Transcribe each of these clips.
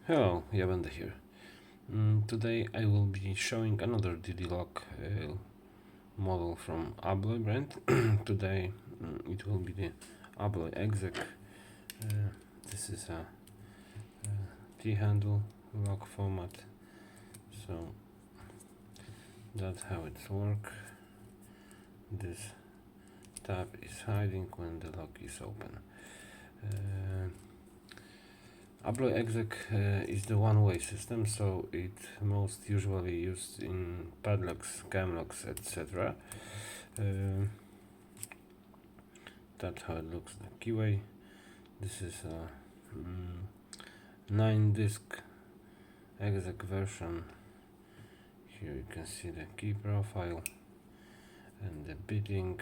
Hello, Jawenda here. Today I will be showing another DD-Lock model from Abloy brand. Today it will be the Abloy Exec. This is a T-handle lock format, so that's how it works. This tab is hiding when the lock is open. Abloy Exec is the one-way system, so it most usually used in padlocks, cam locks, etc. That's how it looks, the keyway. This is a 9-disc Exec version. Here you can see the key profile and the bitting.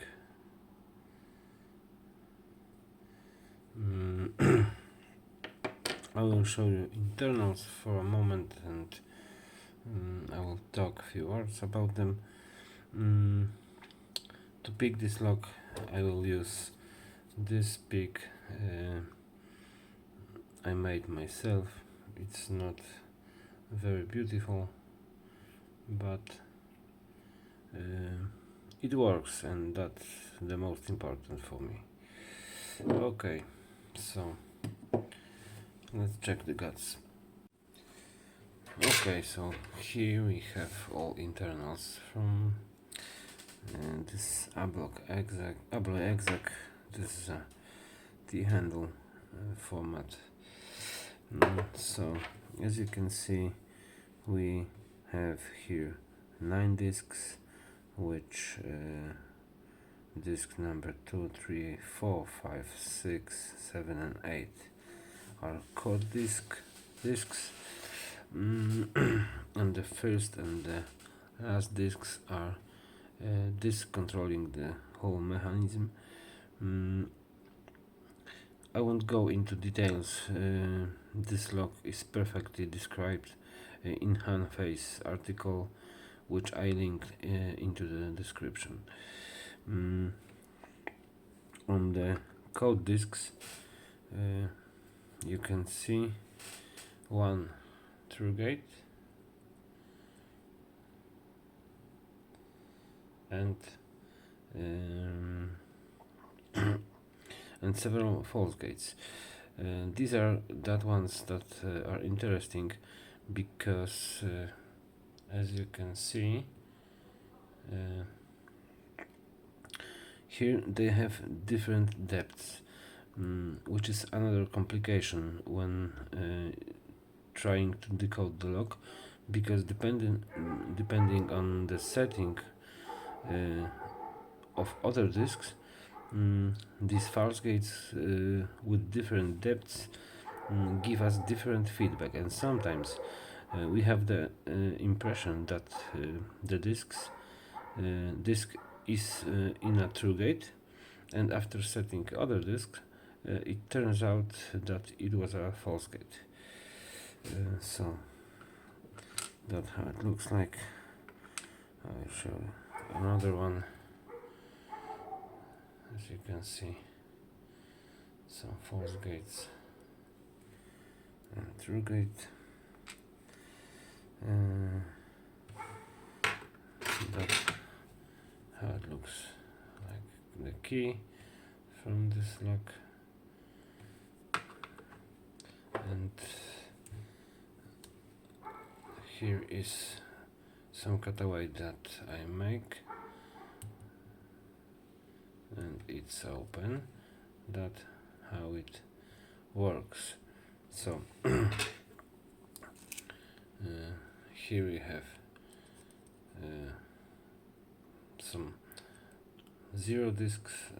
I will show you internals for a moment, and I will talk a few words about them. To pick this lock I will use this pick I made myself. It's not very beautiful, but it works, and that's the most important for me. Okay, so let's check the guts. Okay, so here we have all internals from this Abloy Exec. This is a T-handle format. So as you can see, we have here 9 discs, which disc number 2, 3, 4, 5, 6, 7 and 8 are code discs. And the first and the last discs are discs controlling the whole mechanism. I won't go into details. This lock is perfectly described in Hanfei's article, which I linked into the description. On the code discs you can see one through gate and and several false gates. These are that ones that are interesting because as you can see here they have different depths, which is another complication when trying to decode the lock, because depending on the setting of other discs, these false gates with different depths give us different feedback, and sometimes we have the impression that the disc is in a true gate, and after setting other discs it turns out that it was a false gate. So that's how it looks like. I'll show you another one. As you can see, some false gates and true gate. That's how it looks like, the key from this lock. And here is some cutaway that I make, and it's open. That's how it works. So here we have some 0 discs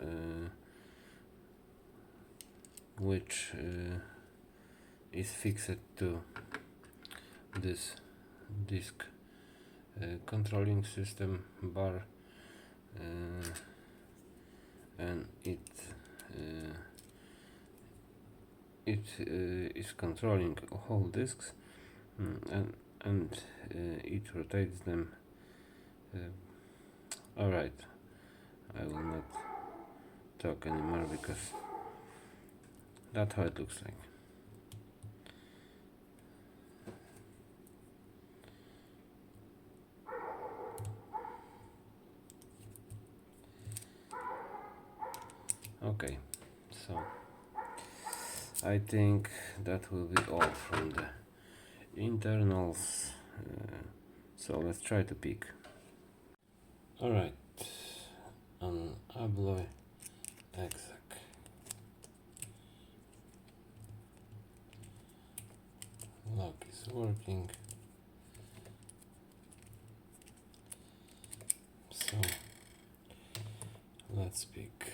which is fixed to this disc controlling system bar, and it is controlling whole discs, and it rotates them. Alright, I will not talk anymore because that's how it looks like. Okay, so I think that will be all from the internals. So let's try to pick. Alright, an Abloy Exec. Lock is working. So let's pick.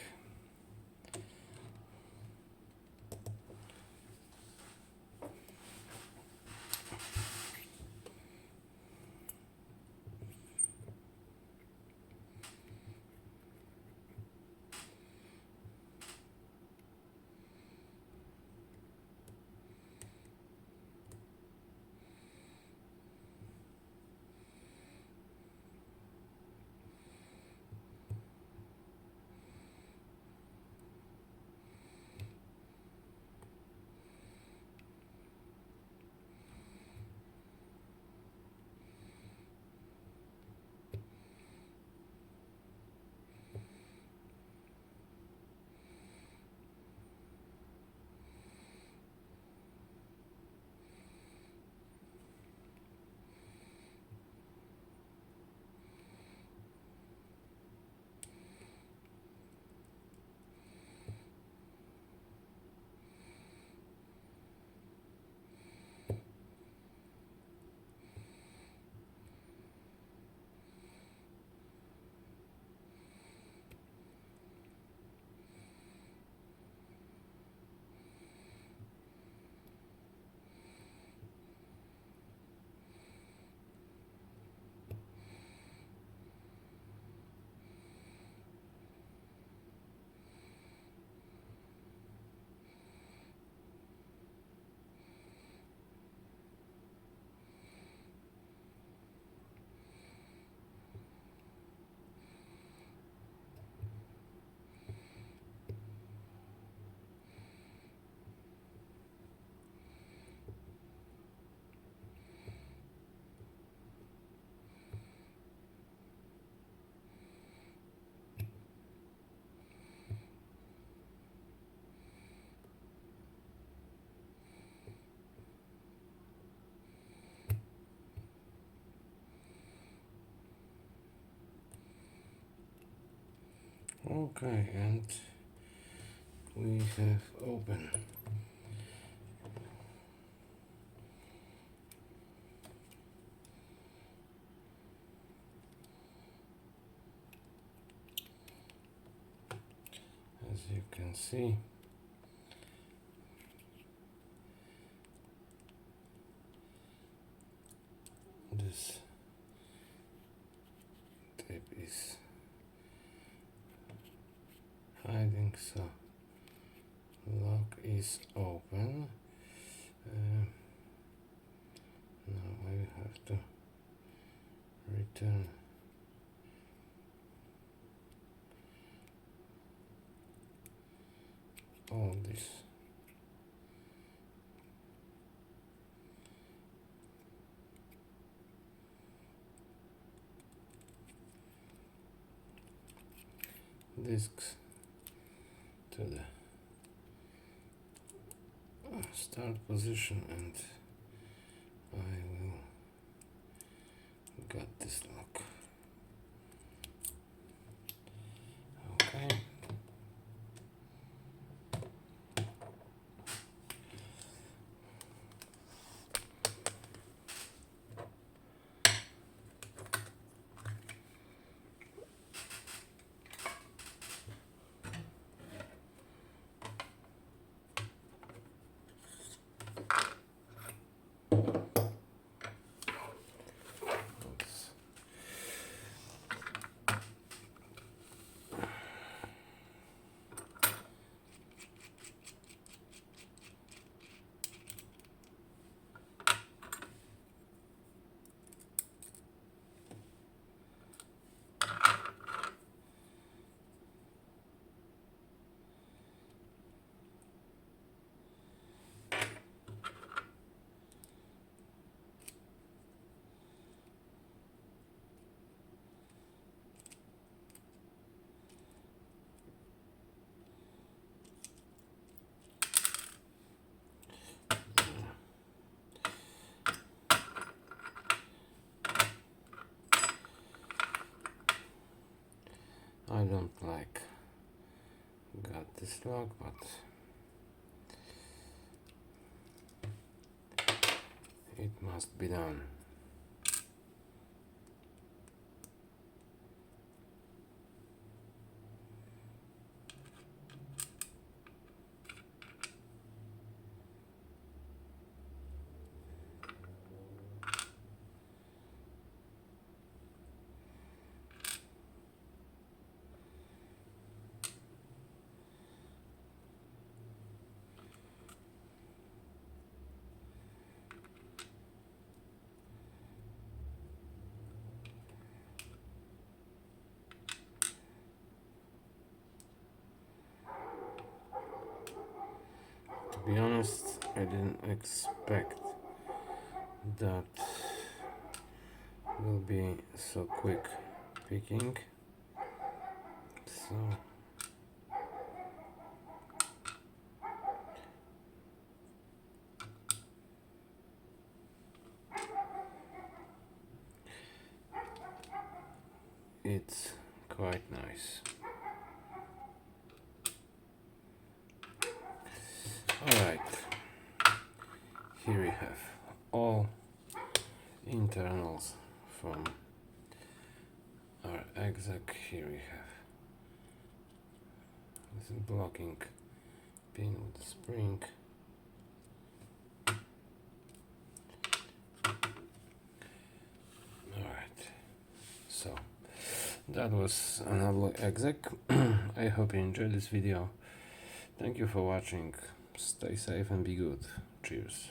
Okay, and we have open. As you can see, this tape is hiding, so lock is open. Now I have to return all this. Discs to the start position, and I will get this lock. Okay. I don't like got this lock, but it must be done. To be honest, I didn't expect that will be so quick picking. So it's quite nice. Alright, here we have all internals from our exec. Here we have this blocking pin with the spring. Alright, so that was an Abloy Exec. I hope you enjoyed this video. Thank you for watching. Stay safe and be good. Cheers.